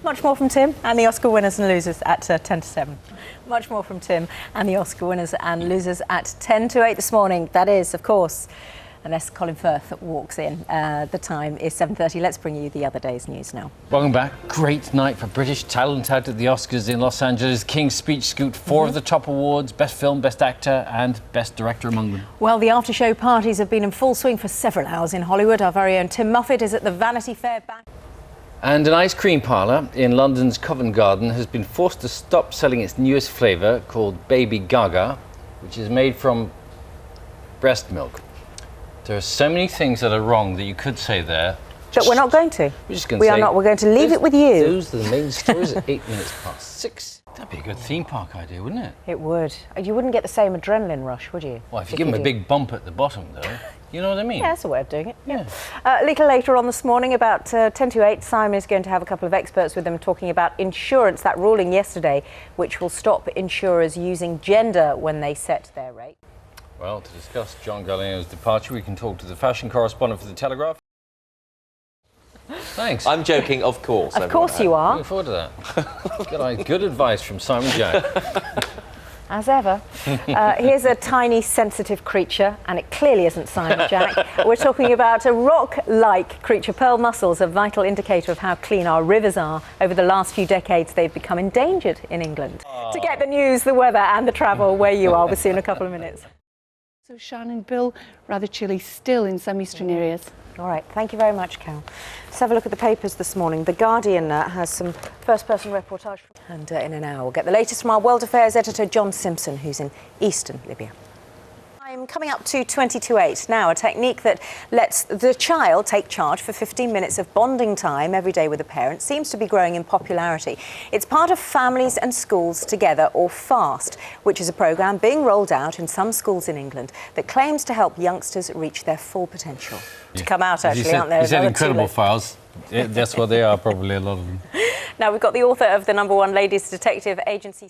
Much more from Tim and the Oscar winners and losers at 10 to 7. Much more from Tim and the Oscar winners and losers at 10 to 8 this morning. That is, of course, unless Colin Firth walks in. The time is 7:30. Let's bring you the other day's news now. Welcome back. Great night for British talent out at the Oscars in Los Angeles. King's Speech scooped 4 of the top awards: Best Film, Best Actor and Best Director among them. Well, the after-show parties have been in full swing for several hours in Hollywood. Our very own Tim Muffet is at the Vanity Fair back. And an ice cream parlour in London's Covent Garden has been forced to stop selling its newest flavour called Baby Gaga, which is made from breast milk. There are so many things that are wrong that you could say there. But we're not going to. We're just going to We are not. We're going to leave it with you. Those are the main stories at 8 minutes past 6. That'd be a good theme park idea, wouldn't it? It would. You wouldn't get the same adrenaline rush, would you? Well, if you give them a big bump at the bottom, though, you know what I mean? Yeah, that's a way of doing it. Yeah. A little later on this morning, about 10 to 8, Simon is going to have a couple of experts with them talking about insurance, that ruling yesterday, which will stop insurers using gender when they set their rate. Well, to discuss John Galliano's departure, we can talk to the fashion correspondent for The Telegraph. Thanks. I'm joking, of course. Of course you are. Looking forward to that. Good advice from Simon Jack. As ever. Here's a tiny, sensitive creature, and it clearly isn't Simon Jack. We're talking about a rock-like creature. Pearl mussels, a vital indicator of how clean our rivers are. Over the last few decades, they've become endangered in England. To get the news, the weather and the travel where you are, we'll see you in a couple of minutes. So Shannon, Bill, rather chilly still in some eastern areas. All right, thank you very much, Cal. Let's have a look at the papers this morning. The Guardian has some first-person reportage. And in an hour, we'll get the latest from our World Affairs editor, John Simpson, who's in eastern Libya. I'm coming up to 20 to 8 now, a technique that lets the child take charge for 15 minutes of bonding time every day with a parent seems to be growing in popularity. It's part of Families and Schools Together, or FAST, which is a programme being rolled out in some schools in England that claims to help youngsters reach their full potential. To come out, actually, aren't there? You said incredible files. That's what they are, probably, a lot of them. Now, we've got the author of the #1 Ladies Detective Agency.